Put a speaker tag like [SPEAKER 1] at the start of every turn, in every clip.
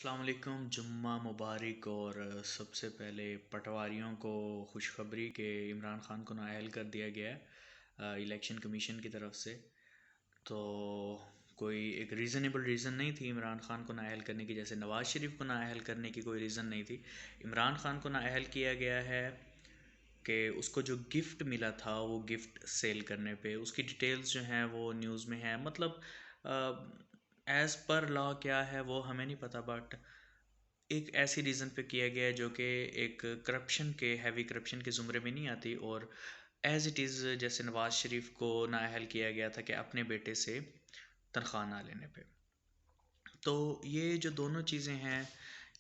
[SPEAKER 1] अस्सलाम वालेकुम, जुम्मा मुबारक। और सबसे पहले पटवारियों को खुशखबरी कि इमरान ख़ान को नाअहल कर दिया गया है इलेक्शन कमीशन की तरफ से। तो कोई एक रीज़नेबल रीज़न नहीं थी इमरान ख़ान को नाअहल करने की, जैसे नवाज़ शरीफ को नाअहल करने की कोई रीज़न नहीं थी। इमरान ख़ान को नाअहल किया गया है कि उसको जो गिफ्ट मिला था वो गिफ्ट सेल करने पे उसकी डिटेल्स जो हैं वो न्यूज़ में है। मतलब एज़ पर लॉ क्या है वो हमें नहीं पता, बट एक ऐसी रीज़न पे किया गया है जो कि एक करप्शन के हैवी करप्शन के ज़ुमरे में नहीं आती। और एज़ इट इज़ जैसे नवाज़ शरीफ को नाअहल किया गया था कि अपने बेटे से तनख्वाह ना लेने पे। तो ये जो दोनों चीज़ें हैं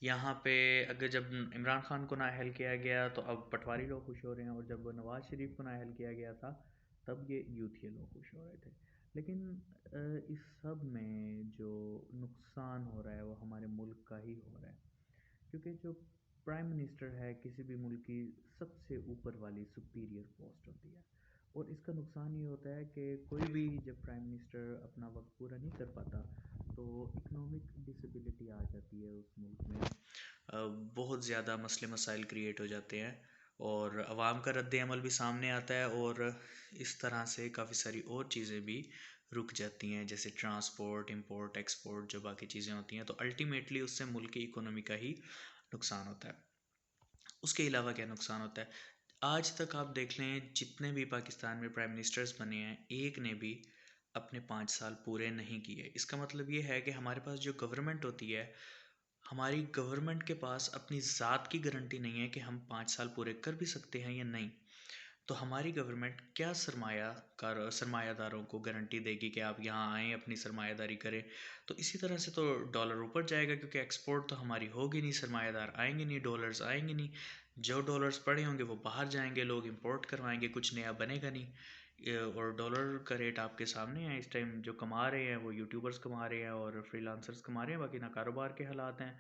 [SPEAKER 1] यहाँ पे, अगर जब इमरान ख़ान को नाअहल किया गया तो अब पटवारी लोग खुश हो रहे हैं, और जब नवाज़ शरीफ को नाअहल किया गया था तब ये यूथिया लोग खुश हो रहे थे। लेकिन इस सब में जो नुकसान हो रहा है वो हमारे मुल्क का ही हो रहा है, क्योंकि जो प्राइम मिनिस्टर है किसी भी मुल्क की सबसे ऊपर वाली सुपीरियर पोस्ट होती है। और इसका नुकसान ये होता है कि कोई भी जब प्राइम मिनिस्टर अपना वक्त पूरा नहीं कर पाता तो इकोनॉमिक डिसेबिलिटी आ जाती है उस मुल्क में। बहुत ज़्यादा मसले मसाइल क्रिएट हो जाते हैं और आवाम का रद्द अमल भी सामने आता है, और इस तरह से काफ़ी सारी और चीज़ें भी रुक जाती हैं, जैसे ट्रांसपोर्ट, इंपोर्ट, एक्सपोर्ट, जो बाकी चीज़ें होती हैं। तो अल्टीमेटली उससे मुल्क की इकोनॉमी का ही नुकसान होता है। उसके अलावा क्या नुकसान होता है? आज तक आप देख लें जितने भी पाकिस्तान में प्राइम मिनिस्टर्स बने हैं, एक ने भी अपने 5 साल पूरे नहीं किए। इसका मतलब ये है कि हमारे पास जो गवर्नमेंट होती है, हमारी गवर्नमेंट के पास अपनी ज़ात की गारंटी नहीं है कि हम 5 साल पूरे कर भी सकते हैं या नहीं। तो हमारी गवर्नमेंट क्या सरमायादारों को गारंटी देगी कि आप यहाँ आएँ, अपनी सरमायादारी करें। तो इसी तरह से तो डॉलर ऊपर जाएगा, क्योंकि एक्सपोर्ट तो हमारी होगी नहीं, सरमायादार आएंगे नहीं, डॉलर्स आएंगे नहीं। जो डॉलर्स पड़े होंगे वो बाहर जाएंगे, लोग इंपोर्ट करवाएंगे, कुछ नया बनेगा नहीं। और डॉलर का रेट आपके सामने है इस टाइम। जो कमा रहे हैं वो यूट्यूबर्स कमा रहे हैं और फ्रीलांसर्स कमा रहे हैं, बाकी ना कारोबार के हालात हैं।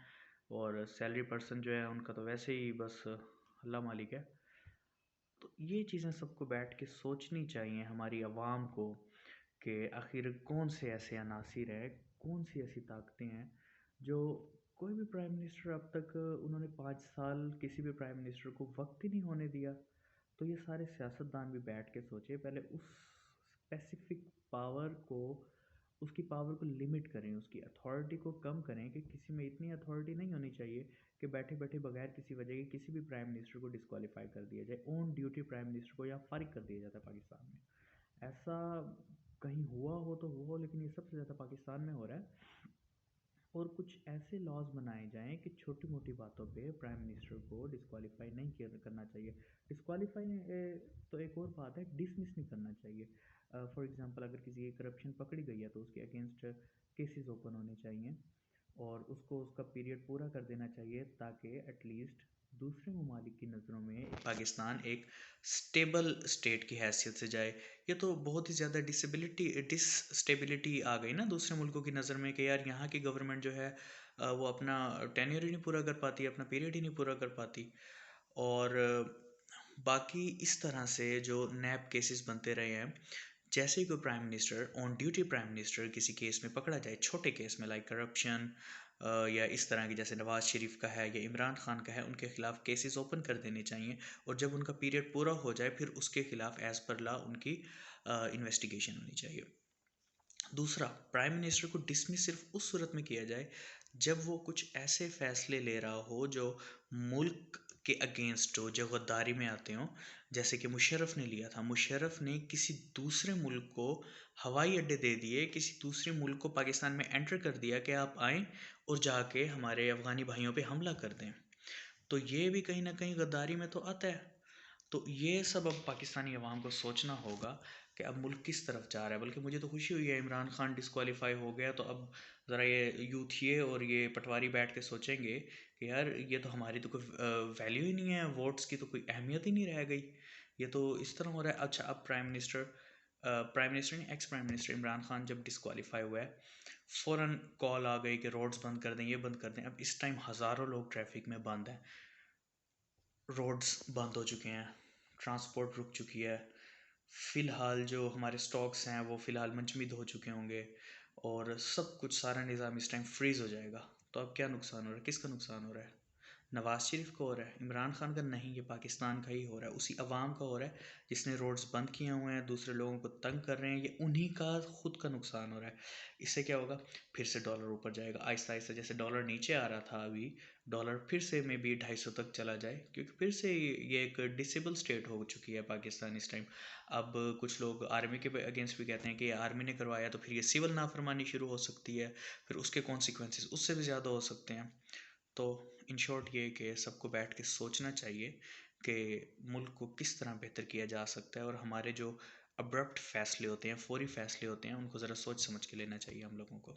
[SPEAKER 1] और सैलरी पर्सन जो है उनका तो वैसे ही बस अल्लाह मालिक है। तो ये चीज़ें सबको बैठ के सोचनी चाहिए हमारी आवाम को कि आखिर कौन से ऐसे अनासिर हैं, कौन सी ऐसी ताकतें हैं जो कोई भी प्राइम मिनिस्टर अब तक उन्होंने 5 साल किसी भी प्राइम मिनिस्टर को वक्त ही नहीं होने दिया। तो ये सारे सियासतदान भी बैठ के सोचे, पहले उस स्पेसिफिक पावर को, उसकी पावर को लिमिट करें, उसकी अथॉरिटी को कम करें कि किसी में इतनी अथॉरिटी नहीं होनी चाहिए कि बैठे बैठे बगैर किसी वजह के किसी भी प्राइम मिनिस्टर को डिस्क्वालीफाई कर दिया जाए, ऑन ड्यूटी प्राइम मिनिस्टर को या फारिग कर दिया जाता है पाकिस्तान में। ऐसा कहीं हुआ हो तो हुआ हो, लेकिन ये सबसे ज़्यादा पाकिस्तान में हो रहा है। और कुछ ऐसे लॉज बनाए जाएं कि छोटी मोटी बातों पे प्राइम मिनिस्टर को डिस्क्वालीफाई नहीं करना चाहिए। डिस्क्वालीफाई तो एक और बात है, डिसमिस नहीं करना चाहिए। फॉर एग्जांपल अगर किसी की करप्शन पकड़ी गई है तो उसके अगेंस्ट केसेस ओपन होने चाहिए और उसको उसका पीरियड पूरा कर देना चाहिए, ताकि एटलीस्ट दूसरे ममालिक की नज़रों में पाकिस्तान एक स्टेबल स्टेट की हैसियत से जाए। ये तो बहुत ही ज़्यादा डिसस्टेबिलिटी आ गई ना दूसरे मुल्कों की नज़र में कि यार यहाँ की गवर्नमेंट जो है वो अपना टेन्योर ही नहीं पूरा कर पाती, अपना पीरियड ही नहीं पूरा कर पाती। और बाकी इस तरह से जो नैब केसेस बनते रहे हैं, जैसे ही कोई prime minister, on duty prime minister, किसी केस में पकड़ा जाए, छोटे केस में लाइक करप्शन या इस तरह की जैसे नवाज़ शरीफ का है या इमरान खान का है, उनके खिलाफ केसेस ओपन कर देने चाहिए। और जब उनका पीरियड पूरा हो जाए फिर उसके खिलाफ एज़ पर लॉ उनकी इन्वेस्टिगेशन होनी चाहिए। दूसरा, प्राइम मिनिस्टर को डिसमिस सिर्फ उस सूरत में किया जाए जब वो कुछ ऐसे फैसले ले रहा हो जो मुल्क के अगेंस्ट हो, जो गद्दारी में आते हों। जैसे कि मुशर्रफ ने लिया था, मुशर्रफ ने किसी दूसरे मुल्क को हवाई अड्डे दे दिए, किसी दूसरे मुल्क को पाकिस्तान में एंटर कर दिया कि आप आएँ और जाके हमारे अफ़गानी भाइयों पे हमला कर दें। तो ये भी कहीं ना कहीं गद्दारी में तो आता है। तो ये सब अब पाकिस्तानी अवाम को सोचना होगा कि अब मुल्क किस तरफ जा रहा है। बल्कि मुझे तो खुशी हुई है इमरान खान डिस्क्वालीफाई हो गया, तो अब ज़रा ये यूथ ये और ये पटवारी बैठ के सोचेंगे कि यार ये तो हमारी तो कोई वैल्यू ही नहीं है, वोट्स की तो कोई अहमियत ही नहीं रह गई। ये तो इस तरह हो रहा है। अच्छा, अब प्राइम मिनिस्टर नहीं, ex prime minister Imran Khan जब डिस्क्वालीफाई हुआ है, फ़ौरन कॉल आ गई कि रोड्स बंद कर दें, ये बंद कर दें। अब इस टाइम हज़ारों लोग ट्रैफिक में बंद हैं, रोड्स बंद हो चुके हैं, ट्रांसपोर्ट रुक चुकी है। फ़िलहाल जो हमारे स्टॉक्स हैं वो फ़िलहाल मंजमद हो चुके होंगे और सब कुछ, सारा निज़ाम इस टाइम फ्रीज़ हो जाएगा। तो अब क्या नुकसान हो रहा है, किसका नुकसान हो रहा है? नवाज शरीफ का हो रहा है, इमरान खान का नहीं, ये पाकिस्तान का ही हो रहा है, उसी अवाम का हो रहा है जिसने रोड्स बंद किए हुए हैं, दूसरे लोगों को तंग कर रहे हैं, ये उन्हीं का खुद का नुकसान हो रहा है। इससे क्या होगा, फिर से डॉलर ऊपर जाएगा आहिस्ता आहिस्ता, जैसे डॉलर नीचे आ रहा था अभी, डॉलर फिर से मे बी 250 तक चला जाए, क्योंकि फिर से ये एक डिसेबल स्टेट हो चुकी है पाकिस्तान इस टाइम। अब कुछ लोग आर्मी के अगेंस्ट भी कहते हैं कि आर्मी ने करवाया तो फिर ये सिविल नाफरमानी शुरू हो सकती है, फिर उसके कॉन्सिक्वेंसेस उससे भी ज़्यादा हो सकते हैं। तो इन शॉर्ट ये कि सबको बैठ के सोचना चाहिए कि मुल्क को किस तरह बेहतर किया जा सकता है, और हमारे जो अब्रप्ट फैसले होते हैं, फौरी फैसले होते हैं, उनको ज़रा सोच समझ के लेना चाहिए हम लोगों को।